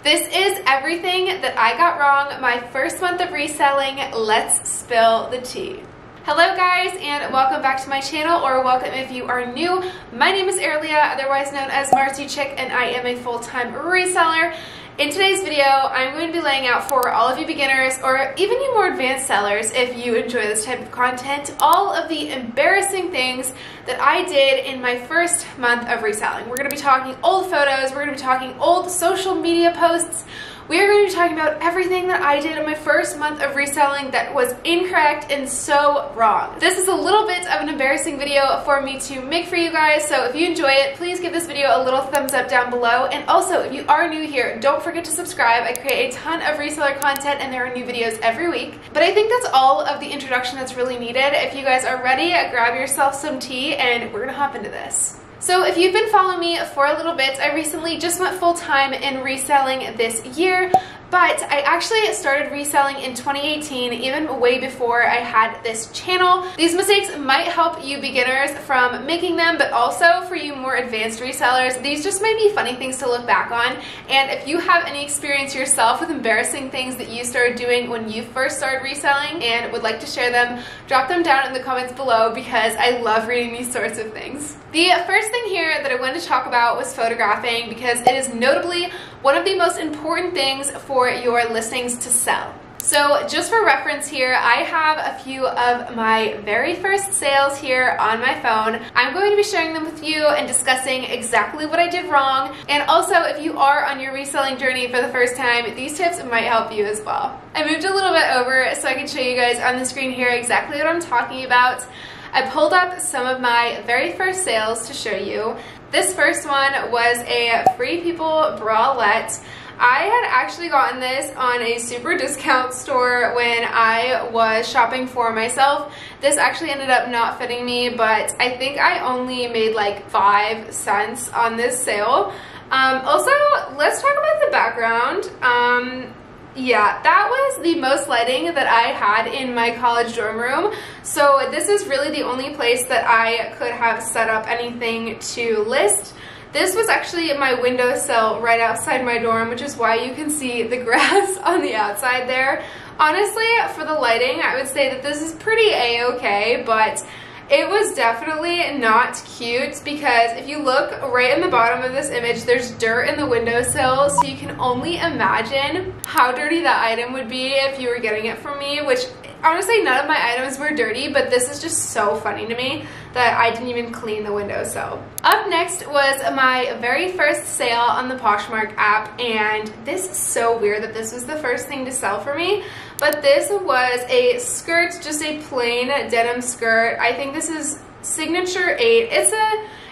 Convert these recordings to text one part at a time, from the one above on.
This is everything that I got wrong my first month of reselling. Let's spill the tea. Hello guys, and welcome back to my channel, or welcome if you are new. My name is Erlia, otherwise known as martziechic, and I am a full-time reseller. In today's video, I'm going to be laying out for all of you beginners, or even you more advanced sellers if you enjoy this type of content, all of the embarrassing things that I did in my first month of reselling. We're going to be talking old photos, we're going to be talking old social media posts. We are going to be talking about everything that I did in my first month of reselling that was incorrect and so wrong. This is a little bit of an embarrassing video for me to make for you guys, so if you enjoy it, please give this video a little thumbs up down below. And also, if you are new here, don't forget to subscribe. I create a ton of reseller content and there are new videos every week. But I think that's all of the introduction that's really needed. If you guys are ready, grab yourself some tea and we're gonna hop into this. So if you've been following me for a little bit, I recently just went full-time in reselling this year, but I actually started reselling in 2018, even way before I had this channel. These mistakes might help you beginners from making them, but also for you more advanced resellers, these just might be funny things to look back on. And if you have any experience yourself with embarrassing things that you started doing when you first started reselling and would like to share them, drop them down in the comments below because I love reading these sorts of things. The first thing here that I wanted to talk about was photographing, because it is notably one of the most important things for your listings to sell. So just for reference here, I have a few of my very first sales here on my phone. I'm going to be sharing them with you and discussing exactly what I did wrong. And also, if you are on your reselling journey for the first time, these tips might help you as well. I moved a little bit over so I can show you guys on the screen here exactly what I'm talking about. I pulled up some of my very first sales to show you. This first one was a Free People bralette. I had actually gotten this on a super discount store when I was shopping for myself. This actually ended up not fitting me, but I think I only made like 5 cents on this sale. Also, let's talk about the background. Yeah, that was the most lighting that I had in my college dorm room. So this is really the only place that I could have set up anything to list. This was actually my windowsill right outside my dorm, which is why you can see the grass on the outside there. Honestly, for the lighting, I would say that this is pretty a-okay, but it was definitely not cute, because if you look right in the bottom of this image, there's dirt in the windowsill, so you can only imagine how dirty that item would be if you were getting it from me, which honestly none of my items were dirty, but this is just so funny to me that I didn't even clean the windowsill. Up next was my very first sale on the Poshmark app, and this is so weird that this was the first thing to sell for me, but this was a skirt, just a plain denim skirt. I think this is Signature 8.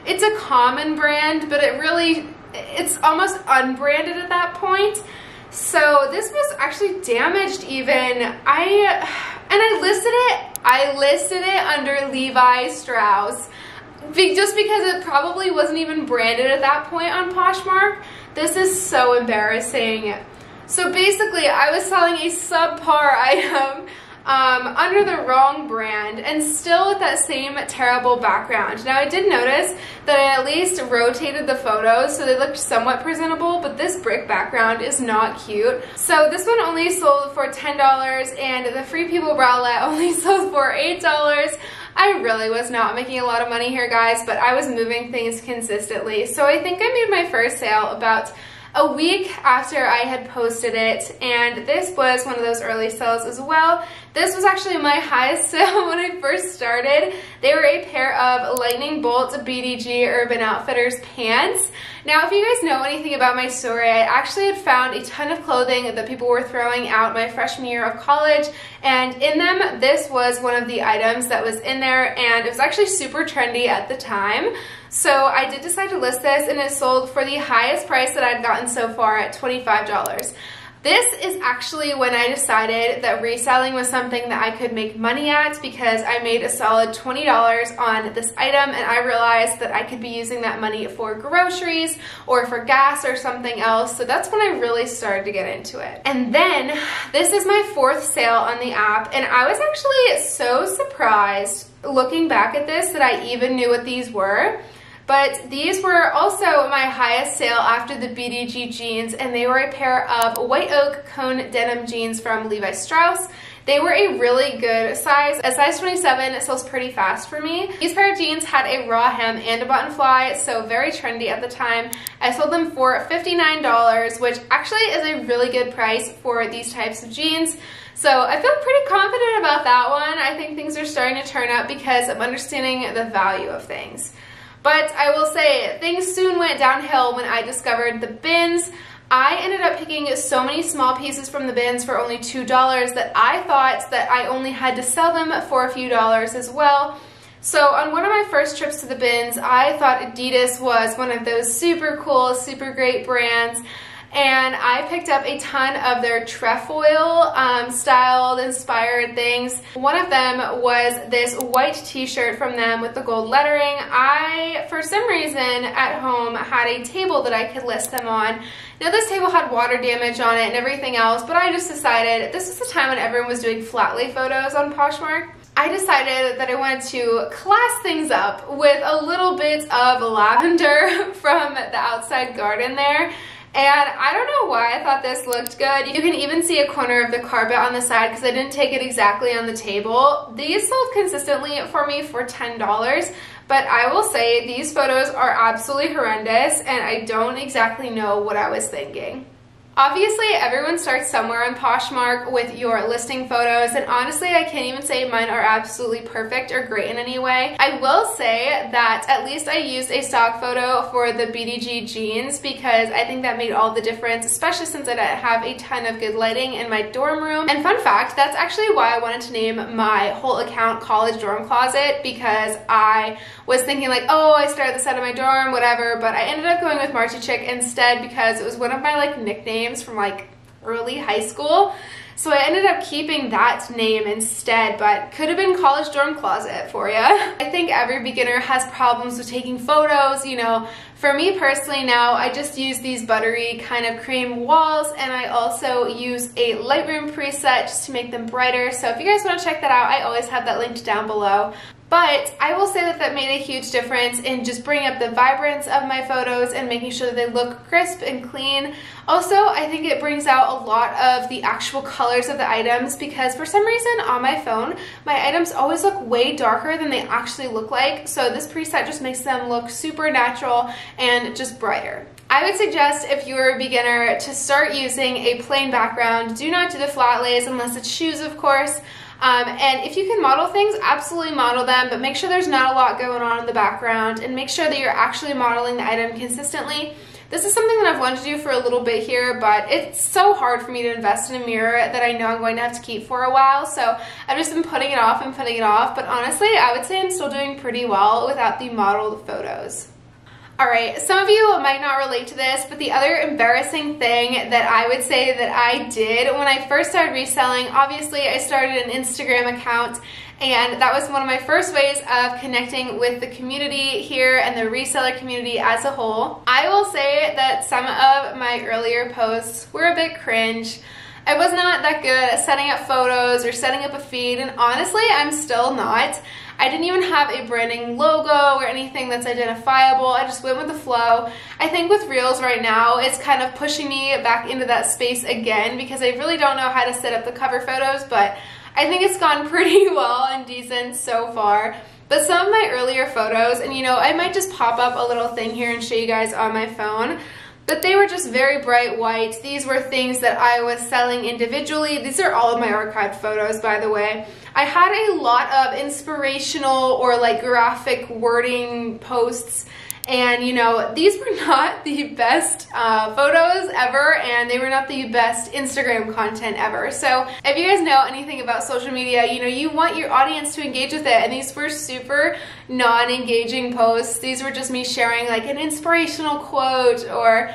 It's a common brand, but it's almost unbranded at that point. So this was actually damaged even. I listed it under Levi Strauss just because it probably wasn't even branded at that point on Poshmark. This is so embarrassing. So basically, I was selling a subpar item under the wrong brand and still with that same terrible background. Now, I did notice that I at least rotated the photos so they looked somewhat presentable, but this brick background is not cute. So this one only sold for $10, and the Free People bralette only sold for $8. I really was not making a lot of money here, guys, but I was moving things consistently. So I think I made my first sale about a week after I had posted it, and this was one of those early sales as well. This was actually my highest sale when I first started. They were a pair of Lightning Bolt BDG Urban Outfitters pants. Now, if you guys know anything about my story, I actually had found a ton of clothing that people were throwing out my freshman year of college, and in them, this was one of the items that was in there, and it was actually super trendy at the time. So I did decide to list this, and it sold for the highest price that I'd gotten so far at $25. This is actually when I decided that reselling was something that I could make money at, because I made a solid $20 on this item, and I realized that I could be using that money for groceries or for gas or something else. So that's when I really started to get into it. And then this is my 4th sale on the app, and I was actually so surprised looking back at this that I even knew what these were. But these were also my highest sale after the BDG jeans, and they were a pair of white oak cone denim jeans from Levi Strauss. They were a really good size. A size 27 sells pretty fast for me. These pair of jeans had a raw hem and a button fly, so very trendy at the time. I sold them for $59, which actually is a really good price for these types of jeans. So I feel pretty confident about that one. I think things are starting to turn up because I'm understanding the value of things. But I will say, things soon went downhill when I discovered the bins. I ended up picking so many small pieces from the bins for only $2 that I thought that I only had to sell them for a few dollars as well. So on one of my first trips to the bins, I thought Adidas was one of those super cool, super great brands. And I picked up a ton of their trefoil styled, inspired things. One of them was this white t-shirt from them with the gold lettering. I, for some reason, at home had a table that I could list them on. Now this table had water damage on it and everything else, but I just decided, this was the time when everyone was doing flat lay photos on Poshmark. I decided that I wanted to class things up with a little bit of lavender from the outside garden there. And I don't know why I thought this looked good. You can even see a corner of the carpet on the side because I didn't take it exactly on the table. These sold consistently for me for $10, but I will say these photos are absolutely horrendous and I don't exactly know what I was thinking. Obviously, everyone starts somewhere on Poshmark with your listing photos, and honestly, I can't even say mine are absolutely perfect or great in any way. I will say that at least I used a stock photo for the BDG jeans because I think that made all the difference, especially since I didn't have a ton of good lighting in my dorm room. And fun fact, that's actually why I wanted to name my whole account College Dorm Closet, because I was thinking like, oh, I started this out of my dorm, whatever, but I ended up going with martziechic instead because it was one of my like nicknames from like early high school. So I ended up keeping that name instead, but could have been College Dorm Closet for you. I think every beginner has problems with taking photos, you know. For me personally now, I just use these buttery kind of cream walls, and I also use a Lightroom preset just to make them brighter. So if you guys want to check that out, I always have that linked down below. But I will say that that made a huge difference in just bringing up the vibrance of my photos and making sure that they look crisp and clean. Also, I think it brings out a lot of the actual colors of the items because for some reason on my phone, my items always look way darker than they actually look like. So this preset just makes them look super natural and just brighter. I would suggest if you're a beginner to start using a plain background. Do not do the flat lays unless it's shoes, of course. And if you can model things, absolutely model them, but make sure there's not a lot going on in the background and make sure that you're actually modeling the item consistently. This is something that I've wanted to do for a little bit here, but it's so hard for me to invest in a mirror that I know I'm going to have to keep for a while, so I've just been putting it off and putting it off, but honestly, I would say I'm still doing pretty well without the modeled photos. Alright, some of you might not relate to this, but the other embarrassing thing that I would say that I did when I first started reselling, obviously I started an Instagram account, and that was one of my first ways of connecting with the community here and the reseller community as a whole. I will say that some of my earlier posts were a bit cringe. I was not that good at setting up photos or setting up a feed, and honestly, I'm still not. I didn't even have a branding logo or anything that's identifiable. I just went with the flow. I think with Reels right now, it's kind of pushing me back into that space again because I really don't know how to set up the cover photos, but I think it's gone pretty well and decent so far. But some of my earlier photos, and you know, I might just pop up a little thing here and show you guys on my phone, but they were just very bright white. These were things that I was selling individually. These are all of my archived photos, by the way. I had a lot of inspirational or like graphic wording posts, and you know, these were not the best photos ever, and they were not the best Instagram content ever. So if you guys know anything about social media, you know, you want your audience to engage with it, and these were super non-engaging posts. These were just me sharing like an inspirational quote or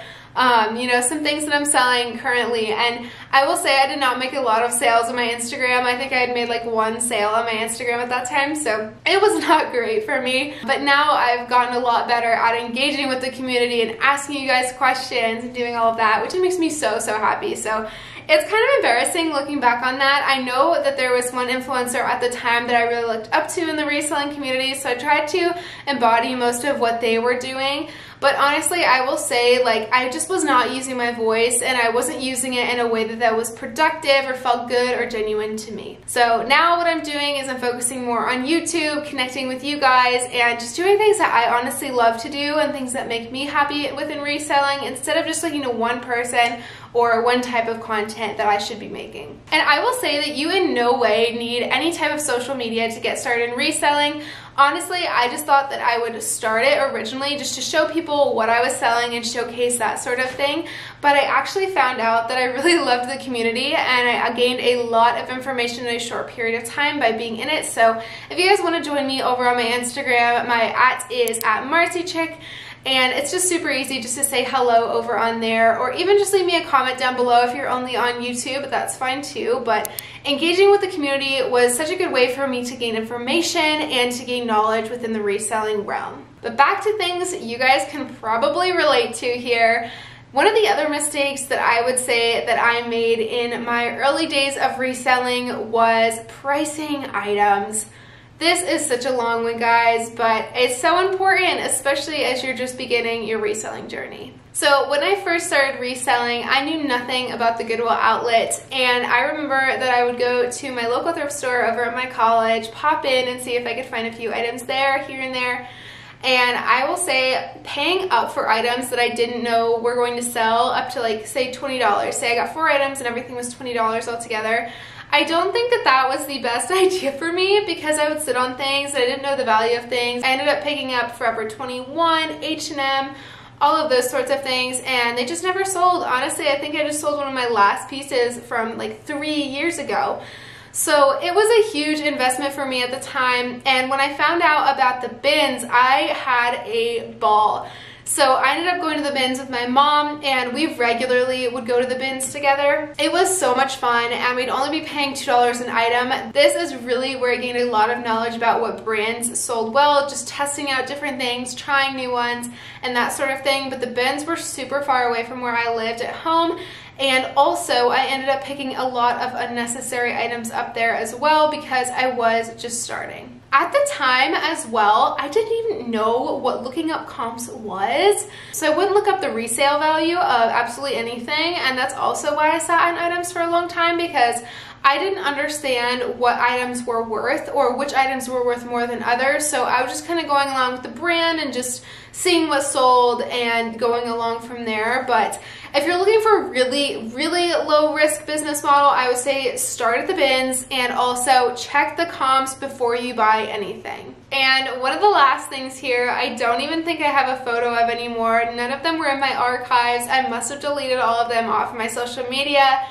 you know, some things that I'm selling currently. And I will say I did not make a lot of sales on my Instagram. I think I had made like one sale on my Instagram at that time, so it was not great for me. But now I've gotten a lot better at engaging with the community and asking you guys questions and doing all of that, which makes me so, so happy. So it's kind of embarrassing looking back on that. I know that there was one influencer at the time that I really looked up to in the reselling community, so I tried to embody most of what they were doing. But honestly, I will say, like, I just was not using my voice, and I wasn't using it in a way that was productive or felt good or genuine to me. So now what I'm doing is I'm focusing more on YouTube, connecting with you guys, and just doing things that I honestly love to do and things that make me happy within reselling, instead of just looking to one person or one type of content that I should be making. And I will say that you in no way need any type of social media to get started in reselling. Honestly, I just thought that I would start it originally just to show people what I was selling and showcase that sort of thing. But I actually found out that I really loved the community, and I gained a lot of information in a short period of time by being in it. So if you guys want to join me over on my Instagram, my @ is @martziechic. And it's just super easy just to say hello over on there, or even just leave me a comment down below if you're only on YouTube. That's fine too. But engaging with the community was such a good way for me to gain information and to gain knowledge within the reselling realm. But back to things you guys can probably relate to here. One of the other mistakes that I would say that I made in my early days of reselling was pricing items. This is such a long one, guys, but it's so important, especially as you're just beginning your reselling journey. So when I first started reselling, I knew nothing about the Goodwill outlet, and I remember that I would go to my local thrift store over at my college, pop in and see if I could find a few items there, here and there. And I will say, paying up for items that I didn't know were going to sell up to, like, say $20. Say I got 4 items and everything was $20 altogether. I don't think that that was the best idea for me, because I would sit on things, I didn't know the value of things. I ended up picking up Forever 21, H&M, all of those sorts of things, and they just never sold. Honestly, I think I just sold one of my last pieces from like 3 years ago. So it was a huge investment for me at the time, and when I found out about the bins, I had a ball. So I ended up going to the bins with my mom, and we regularly would go to the bins together. It was so much fun, and we'd only be paying $2 an item. This is really where I gained a lot of knowledge about what brands sold well, just testing out different things, trying new ones, and that sort of thing. But the bins were super far away from where I lived at home, and also I ended up picking a lot of unnecessary items up there as well, because I was just starting. At the time as well, I didn't even know what looking up comps was, so I wouldn't look up the resale value of absolutely anything, and that's also why I sat on items for a long time, because I didn't understand what items were worth or which items were worth more than others. So I was just kind of going along with the brand and just seeing what sold and going along from there. But if you're looking for a really, really low risk business model, I would say start at the bins and also check the comps before you buy anything. And one of the last things here, I don't even think I have a photo of anymore. None of them were in my archives. I must have deleted all of them off my social media.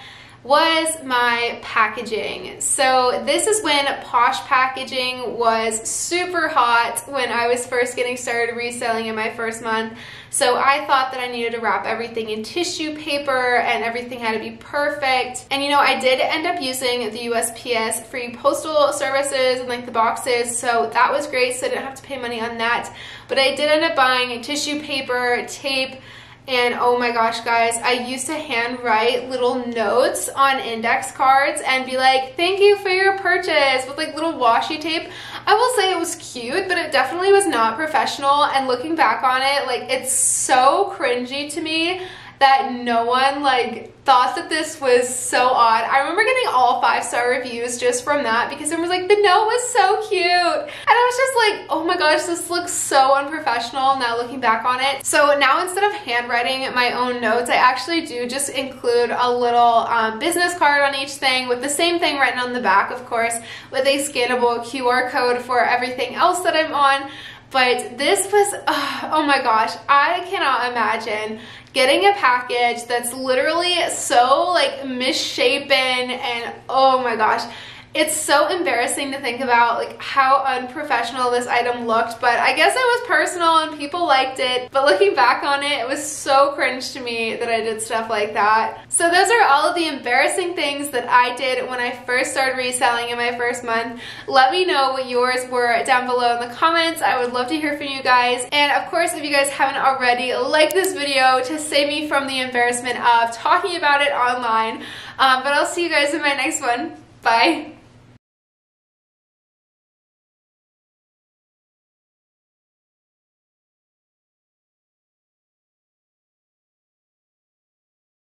Was my packaging. So this is when Posh packaging was super hot when I was first getting started reselling in my first month. So I thought that I needed to wrap everything in tissue paper and everything had to be perfect. And you know, I did end up using the USPS free postal services and like the boxes, so that was great, so I didn't have to pay money on that. But I did end up buying tissue paper, tape, and oh my gosh, guys, I used to handwrite little notes on index cards and be like, thank you for your purchase, with like little washi tape. I will say it was cute, but it definitely was not professional, and looking back on it, like, it's so cringy to me that no one like thought that this was so odd. I remember getting all 5-star reviews just from that, because everyone was like, the note was so cute. And I was just like, oh my gosh, this looks so unprofessional now looking back on it. So now instead of handwriting my own notes, I actually do just include a little business card on each thing with the same thing written on the back, of course, with a scannable QR code for everything else that I'm on. But this was, oh my gosh, I cannot imagine getting a package that's literally so like misshapen, and oh my gosh, It's so embarrassing to think about like how unprofessional this item looked, but I guess it was personal and people liked it. But looking back on it, it was so cringe to me that I did stuff like that. So those are all of the embarrassing things that I did when I first started reselling in my first month. Let me know what yours were down below in the comments. I would love to hear from you guys. And of course, if you guys haven't already, like this video to save me from the embarrassment of talking about it online. But I'll see you guys in my next one. Bye.